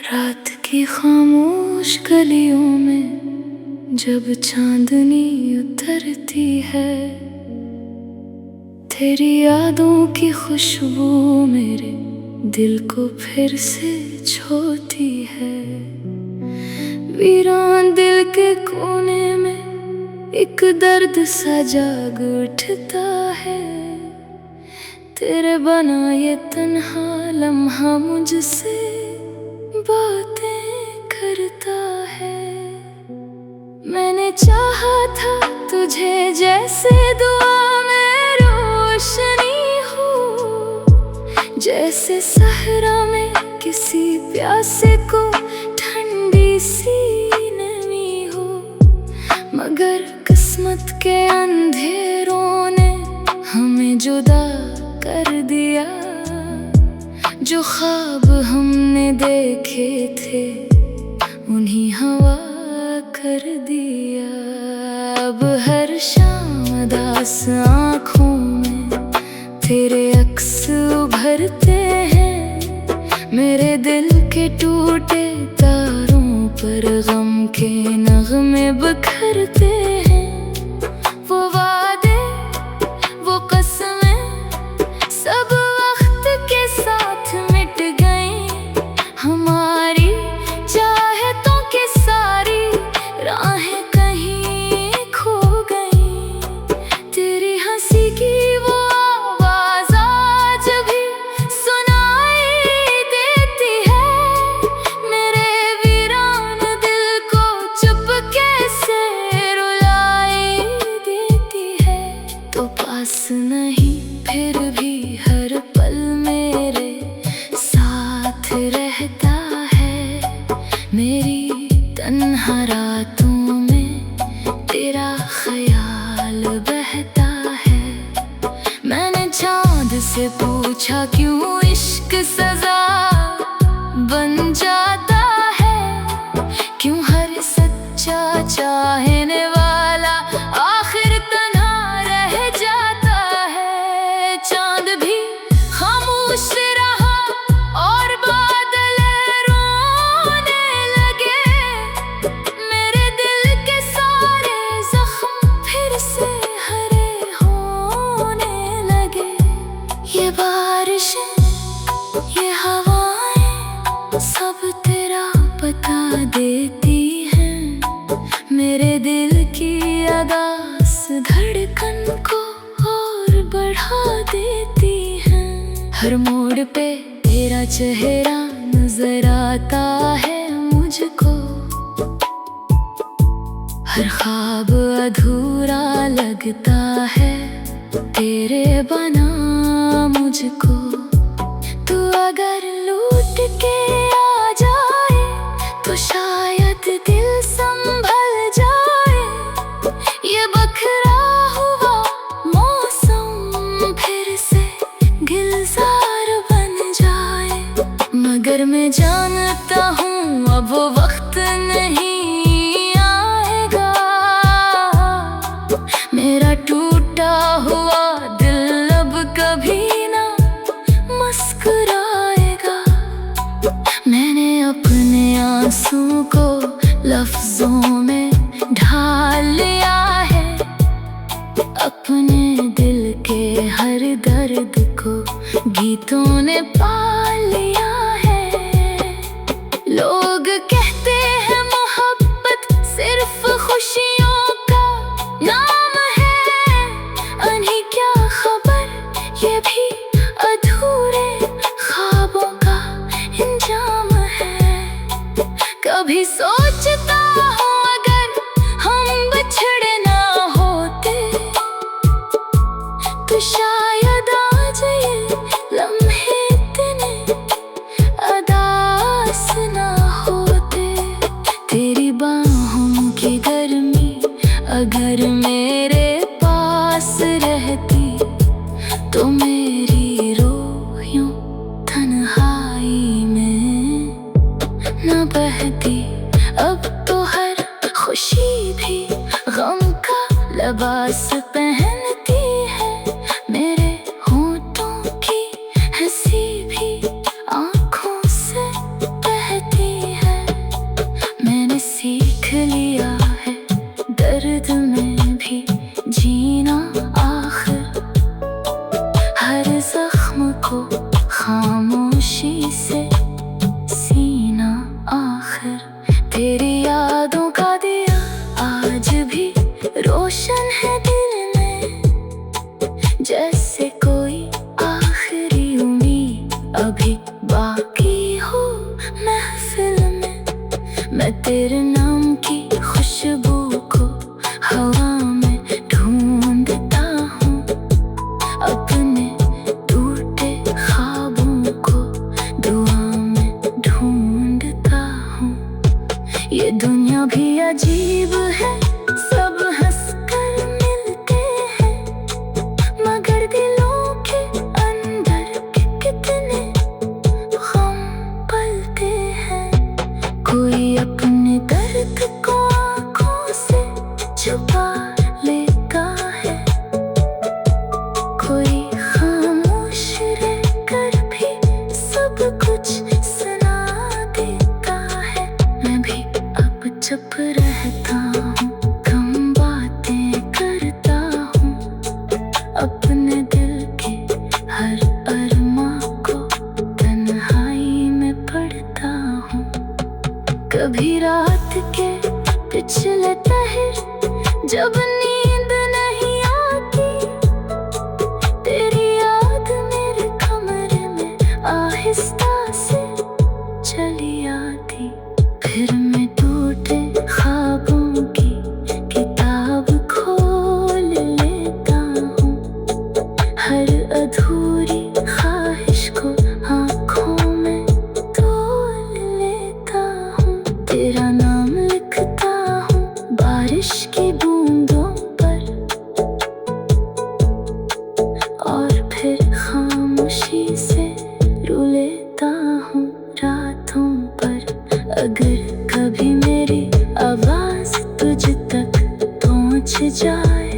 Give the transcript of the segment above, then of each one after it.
रात की खामोश गलियों में जब चांदनी उतरती है, तेरी यादों की खुशबू मेरे दिल को फिर से छूती है। वीरान दिल के कोने में एक दर्द सा जाग उठता है। तेरे बना ये तन्हा लम्हा मुझसे बातें करता है। मैंने चाहा था तुझे जैसे दुआ में रोशनी हो, जैसे सहरा में किसी प्यासे को ठंडी सी नमी हो। मगर किस्मत के अंधेरों ने हमें जुदा कर दिया। जो ख्वाब हमने देखे थे उन्हीं हवा कर दिया। अब हर शाम उदास आँखों में तेरे अक्स उभरते हैं। मेरे दिल के टूटे तारों पर गम के नगमे बिखरते हैं। वो वादे वो कसमें सब वक्त के साथ मिट गए। हमारी चाहतों की सारी राहें कहीं खो गई। तेरी हंसी की वो आवाज़ आज भी सुनाई देती है। मेरे वीरान दिल को चुपके से रुलाई देती है। तो पास नहीं फिर भी हर पल मेरे साथ रहता है। मेरी तन्हा रातों में तेरा ख्याल बहता है। मैंने चाँद से पूछा क्यों इश्क सजा बन जाता है। क्यों हर सच्चा चाहने वाला आखिर तन्हा रह जाता है। चाँद भी खामोश रहा और बादल रोने लगे। मेरे दिल के सारे जख्म फिर से हरे होने लगे। ये बारिशें ये हवाएं सब तेरा बता देती हैं। मेरे दिल की आगास धड़कन को और बढ़ा देती हैं। हर मोड़ पे तेरा चेहरा नजर आता है मुझको। हर ख्वाब अधूरा लगता है तेरे बना मुझको। तू अगर लौट के आ जाए तो शायद दिल संभल जाए। ये बखरा हुआ मौसम फिर से गुलजार बन जाए। मगर मैं जानता हूँ अब वो वक्त नहीं आएगा। मेरा टूटा हुआ दिल अब कभी ना मुस्कुराएगा। मैंने अपने आंसू को लफ्जों में ढाल लिया है। अपने दिल के हर दर्द को गीतों ने पा लिया है। लोग कहते हैं मोहब्बत सिर्फ खुशियों का नाम है। उन्हें क्या खबर ये भी अधूरे ख्वाबों का इंजाम है। कभी सोचता हूँ अगर हम बिछड़े ना होते तो शायद आज ये लम्हे इतने उदास ना होते। तेरी बाहों की गर्मी अगर मेरे पास रहती तो मेरी रूह यूं तन्हाई में न बहती। अब तो हर खुशी भी गम का लिबास पहनती है। जीना आखिर, हर जख्म को खामोशी से सीना आखिर। तेरी यादों का दिया आज भी रोशन है दिल में, जैसे कोई आखिरी उम्मीद अभी बाकी हो महफिल में। मैं तेरे नाम की खुशबू को हवा में ढूंढता हूँ, अपने टूटे ख्वाबों को दुआ में ढूंढता हूँ। ये दुनिया भी अजीब है, सब हंसकर मिलते हैं, मगर दिलों के अंदर कितने गम पलते हैं। कोई अपने दर्द को आँखों से छुपा लेता है, कोई खामोश रहकर भी सब कुछ सुना देता है। मैं भी अब चुप रहता हूँ, कम बातें करता हूँ, अपने दिल के हर अरमां को तन्हाई में पढ़ता हूँ। कभी रात के पिछले पहर जब नींद नहीं आती, तेरी याद मेरे कमरे में आहिस्ता से चली आती। फिर मैं टूटे ख्वाबों की किताब खोल लेता हूँ, हर अधूरी ख्वाहिश को आँखों में तोल लेता हूँ। तेरा नाम लिखता हूँ बारिश की बूंदों पर, और फिर खामोशी से रो लेता हूँ रातों पर। अगर कभी मेरी आवाज तुझ तक पहुँच जाए,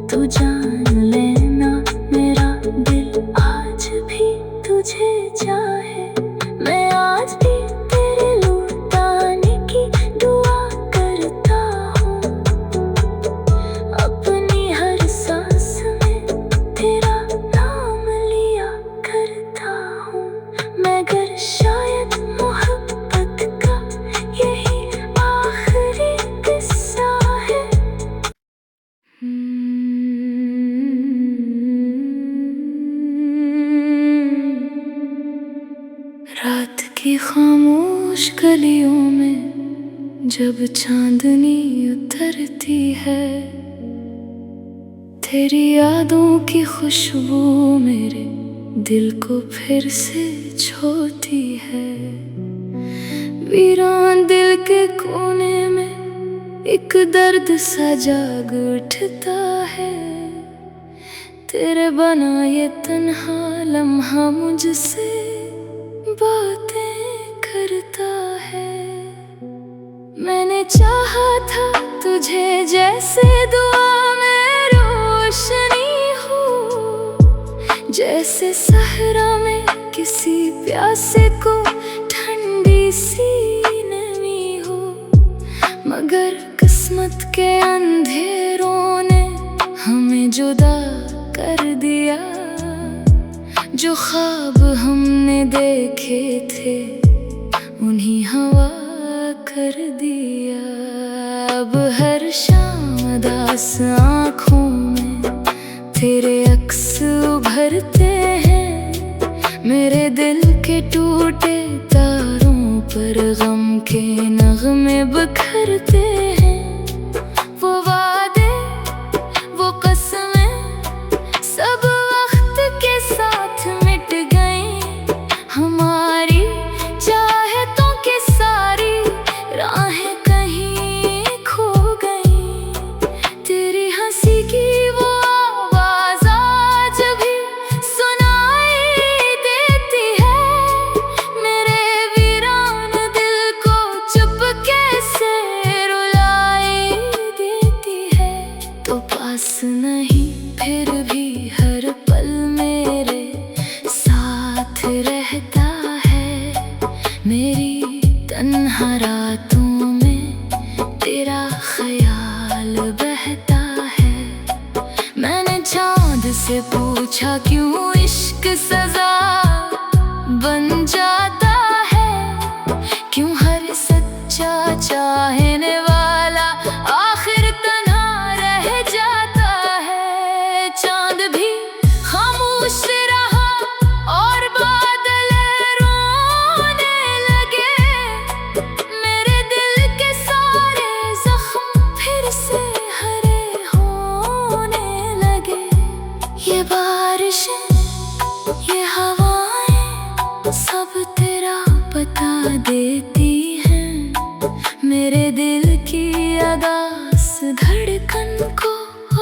तो जान लेना मेरा दिल आज भी तुझे चाहे। मैं आज भी तेरे लौटाने की दुआ करता हूँ, अपनी हर सांस में तेरा नाम लिया करता हूँ। मगर शायद मोहब्बत का यही आखिरी किस्सा है। रात की खामोश गलियों में जब चांदनी उतरती है, तेरी यादों की खुशबू मेरे दिल को फिर से छोती है। वीरान दिल के कोने में एक दर्द सा जाग उठता है, तेरे बना ये तन्हा लम्हा मुझसे बातें करता है। मैंने चाहा था तुझे जैसे दुआ में रोशनी हो, जैसे सहरा में किसी प्यासे को ठंडी सी नमी हो। मगर किस्मत के अंधेरों ने हमें जुदा कर दिया, जो ख्वाब हमने देखे थे उन्हीं हवा कर दिया। अब हर शाम उदास आँखों में तेरे अक्स उभरते हैं, मेरे दिल के टूटे तारों पर गम के नगमे बिखरते हैं। वो वादे वो कसमें सब वक्त के साथ मिट गए, हमारी चाहतों की सारी राहें कहीं खो गई। तेरी हंसी की वो आवाज आज भी सुनाई देती है, मेरे वीरान दिल को चुपके से रुलाई देती है। तो पास नहीं फिर भी हर पल मेरे साथ रहता है, मेरी तन्हा रातों में तेरा ख्याल पूछा क्यों इश्क सजा बन जाता है, क्यों हर सच्चा चाहने वाला आखिर तन्हा रह जाता है। चांद भी खामोश रहा और बादल रोने लगे, मेरे दिल के सारे जख्म फिर से हरे होने लगे। ये बारिशें, ये हवाएं सब तेरा बता देती हैं, मेरे दिल की आगाज़ धड़कन को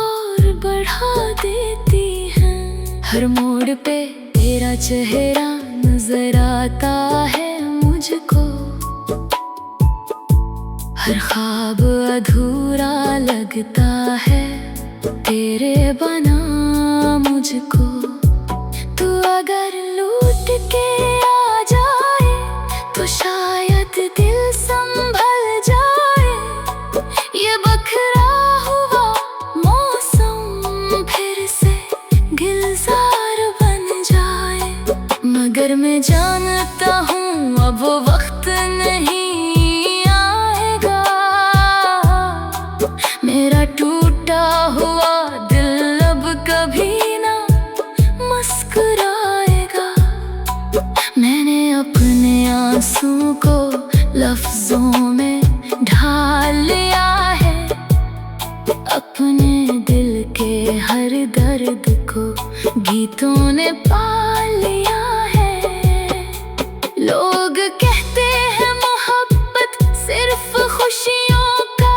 और बढ़ा देती हैं। हर मोड़ पे तेरा चेहरा नजर आता है मुझको, हर ख्वाब अधूरा लगता है तेरे बना मुझको। तू अगर लूट के आ जाए तो शायद दिल संभल जाए, ये बखरा हुआ मौसम फिर से गुलजार बन जाए। मगर मैं जानता हूँ अब वो वक्त नहीं आएगा, मेरा टूटा हुआ दिल अब कभी ना मुस्कुराएगा। मैंने अपने आंसू को लफ्जों में ढाल लिया है, अपने दिल के हर दर्द को गीतों ने पाल लिया है। लोग कहते हैं मोहब्बत सिर्फ खुशियों का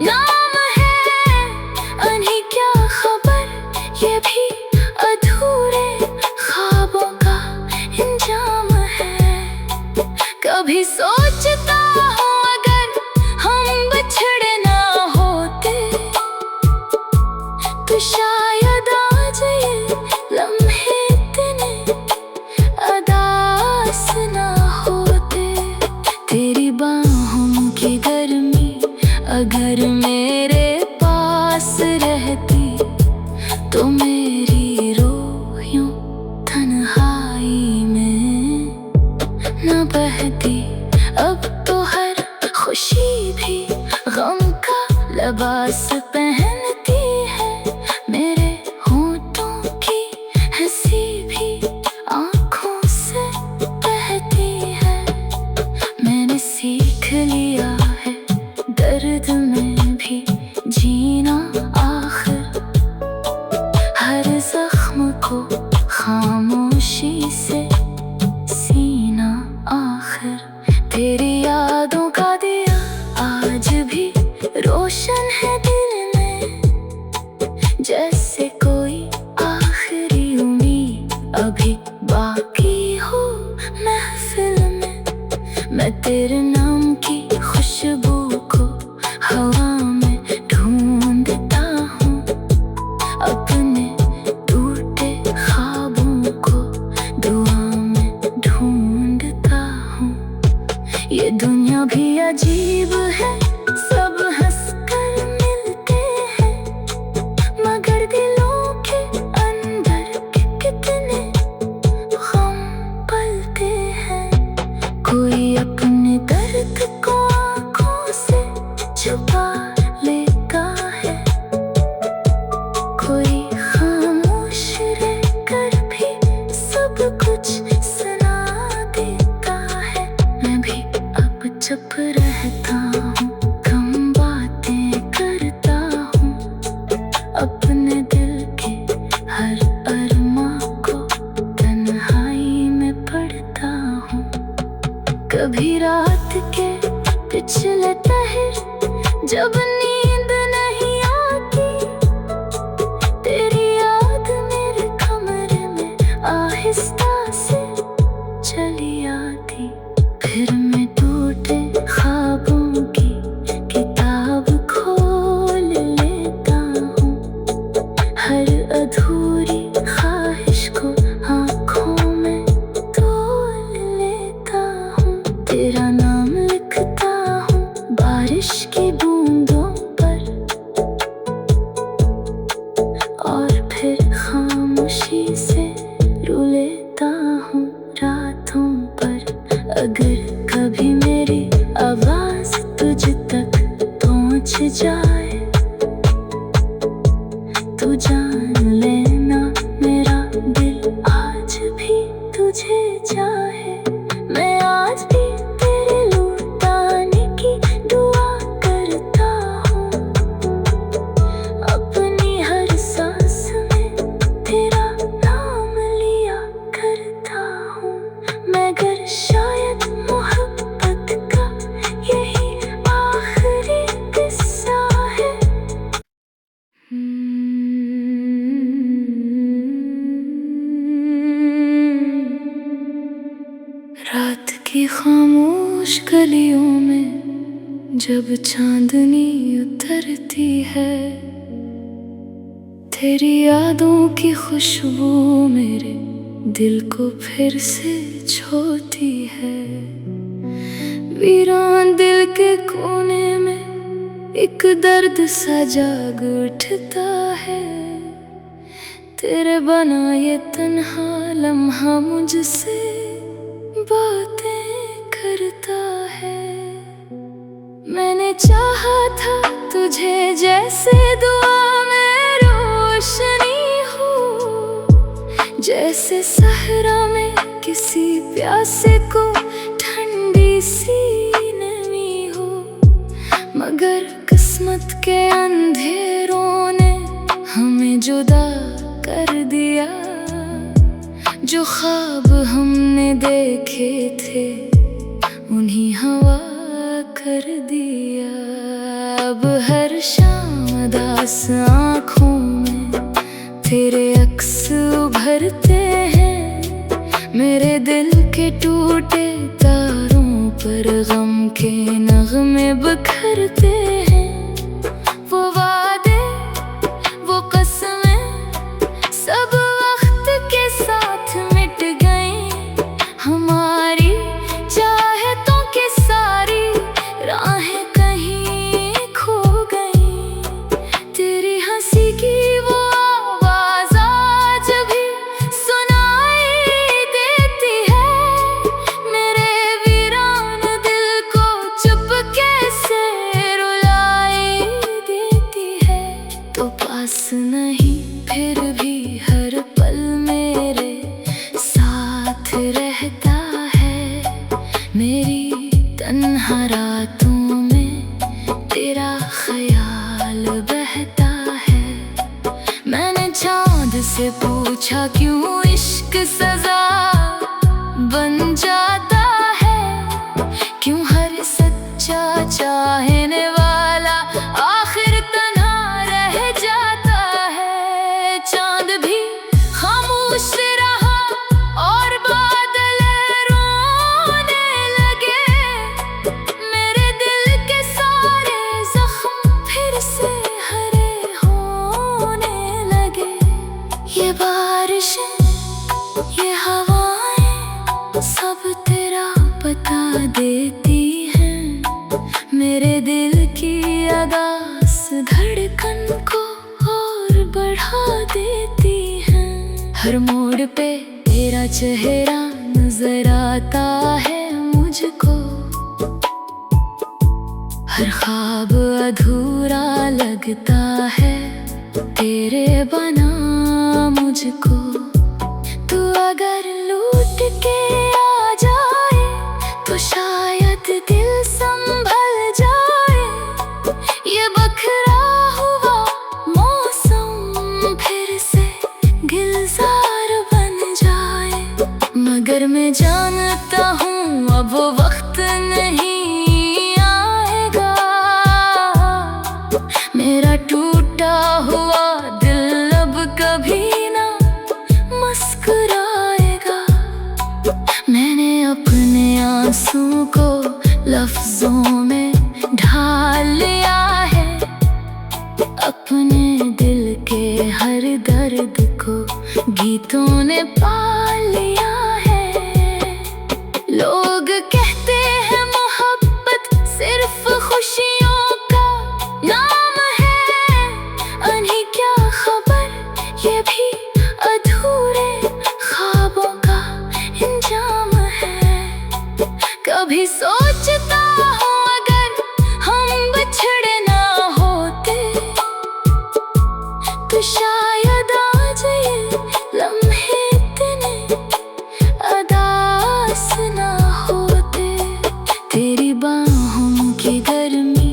नाम है, अन्हीं क्या खबर ये भी अधूरे ख्वाबों का इंजाम है। कभी सोचता हूँ अगर हम बिछड़े ना होते तो शायद आज ये लम्हे इतने उदास ना होते। तेरी बाहों की गर्मी अगर मेरे पास रहती तो मेरी रूह यूं तन्हाई में न बहती। अब तो हर खुशी भी गम का लिबास पहनती है, मेरे होठों की हंसी भी आँखों से बहती है। मैंने सीख लिया है दर्द में भी जीना आखिर, हर जख्म को खामोशी से सीना आखिर। तेरी यादों का दिया आज भी रोशन है दिल में, जैसे कोई आखिरी उम्मीद अभी बाकी हो महफिल में। मैं तेरे नाम की खुशबू को हवा में ढूंढता हूँ, अपने टूटे ख्वाबों को दुआ में ढूंढता हूँ। ये दुनिया भी अजीब है, सब हंसकर मिलते हैं, मगर दिलों के अंदर कितने गम पलते हैं। कोई अपने दर्द को आँखों से छुपा लेता है, कोई खामोश रहकर भी सब कुछ सुना देता है। मैं भी अब चुप रहता हूँ, कम बातें करता हूँ, अपने दिल के हर अरमां को तन्हाई में पढ़ता हूँ। कभी रात के पिछले पहर जब नींद नहीं आती, तेरी याद मेरे कमरे में आहिस्ता से चली आती। फिर मैं टूटे ख्वाबों की किताब खोल लेता हूँ, हर अधूरी ख्वाहिश को आँखों में तोल लेता हूँ। तेरा नाम लिखता हूँ बारिश की बूंदों पर, और फिर खामोशी तू जान लेना मेरा दिल आज भी तुझे चाहे। मैं आज भी तेरे लौटाने की दुआ करता हूँ। अपनी हर सांस में तेरा नाम लिया करता हूँ। मगर शायद मोहब्बत का यही आखिरी किस्सा है। रात की खामोश गलियों में जब चांदनी उतरती है, तेरी यादों की खुशबू मेरे दिल को फिर से छोती है। वीरान दिल के कोने में एक दर्द सा जाग उठता है। तेरे बना ये तन्हा लम्हा मुझसे बातें करता है। मैंने चाहा था तुझे जैसे दुआ में रोशनी हो, जैसे सहरा में किसी प्यासे को ठंडी सी नमी हो। मगर किस्मत के अंधेरों ने हमें जुदा कर दिया। जो ख्वाब हमने देखे थे उन्हीं हवा कर दिया। अब हर शाम उदास आँखों में तेरे अक्स उभरते हैं। मेरे दिल के टूटे तारों पर गम के नगमे बिखरते हैं। वो वादे वो कसमें सब वक्त के साथ मिट गए। हमारी चाहतों की सारी राहें कहीं खो गई। तेरी हंसी की वो आवाज आज भी सुनाई देती है। मेरे वीरान दिल को चुपके से रुलाई देती है। तो पास नहीं फिर भी हर पल मेरे साथ रहता है। मेरी तन्हा रातों में तेरा ख्याल बहता है। मैंने चाँद से पूछा क्यों इश्क सजा बन जाता है। क्यों हर सच्चा चाहने वाला आखिर तन्हा रह जाता है। चाँद भी खामोश रहा और बादल रोने लगे। मेरे दिल के सारे जख्म फिर से हरे होने लगे। ये बारिशें ये हवाएं सब तेरा बता देती हैं। मेरे दिल की आगास धड़कन को और बढ़ा देती हैं। हर मोड़ पे तेरा चेहरा नजर आता है मुझको। हर ख्वाब अधूरा लगता है तेरे बना मुझको। तू अगर लूट के आ जाए तो शायद दिल संभल जाए। ये बखरा हुआ मौसम फिर से गुलजार बन जाए। मगर मैं जानता हूँ अब वो वक्त नहीं आएगा। मेरा टूटा हुआ दिल अब कभी ना मुस्कुराएगा। मैंने अपने आंसू को लफ्जों में ढाल लिया है। अपने दिल के हर दर्द को गीतों ने पाल लिया है। लोग कहते हैं मोहब्बत सिर्फ खुशियों का नाम है। उन्हें क्या खबर ये भी अधूरे ख्वाबों का इंजाम है। कभी सोचता हूँ अगर हम बिछड़े ना होते शायद आज ये लम्हे इतने अदास ना होते। तेरी बाहों की गर्मी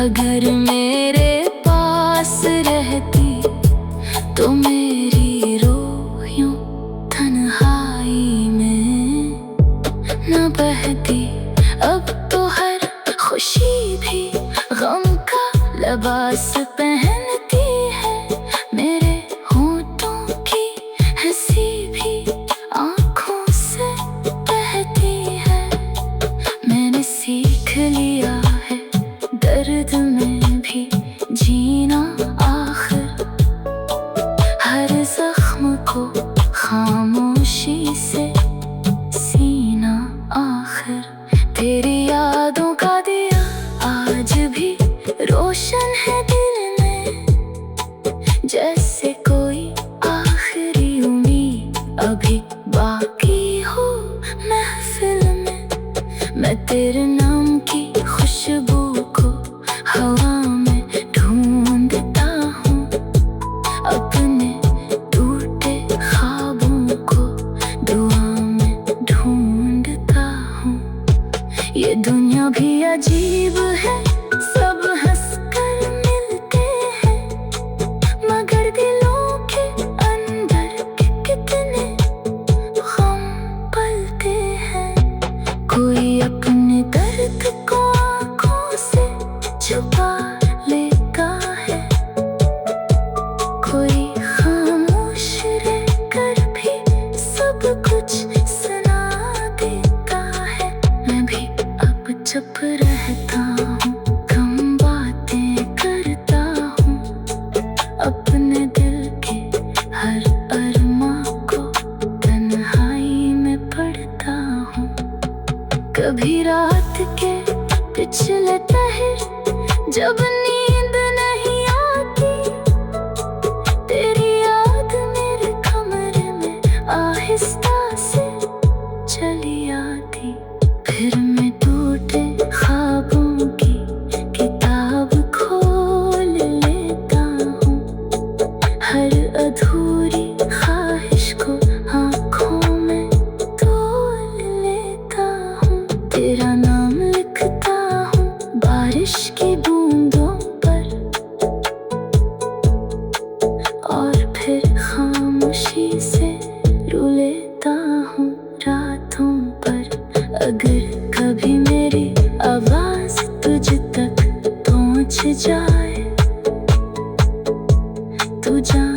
अगर मेरे पास रहती तो मेरी रूह यूं तन्हाई में न बहती। अब तो हर खुशी भी गम का लिबास पहनती है। मेरे होठों की हंसी भी आँखों से बहती है। मैंने सीख लिया है दर्द में भी जीना आखिर, हर जख्म को खामोशी से सीना आखिर। तेरी यादों का दिया आज भी रोशन है दिल में, जैसे कोई आखिरी उम्मीद अभी बाकी हो महफिल में। मैं तेरे नाम की खुशबू को हवा में ढूंढता हूँ, अपने टूटे ख्वाबों को दुआ में ढूंढता हूँ। ये दुनिया भी अजीब है, सब हंसकर मिलते हैं, मगर दिलों के अंदर कितने गम पलते हैं। कोई अपने दर्द को आँखों से छुपा लेता है, कोई खामोश रहकर भी सब कुछ सुना देता है। मैं भी अब चुप रहता हूँ, कम बातें करता हूँ, अपने दिल के हर अरमां को तन्हाई में पढ़ता हूँ। कभी रात के पिछले पहर जब नींद नहीं आती, तेरी याद मेरे कमरे में आहिस्ता से चली आती। फिर मैं टूटे ख्वाबों की किताब खोल लेता हूँ, हर अधूरी ख्वाहिश को आँखों में तोल लेता हूँ। तेरा नाम लिखता हूँ बारिश की बूंदों पर, और फिर खामोशी से रो लेता हूँ रातों पर। अगर कभी मेरी आवाज तुझ तक पहुँच जाए तो जा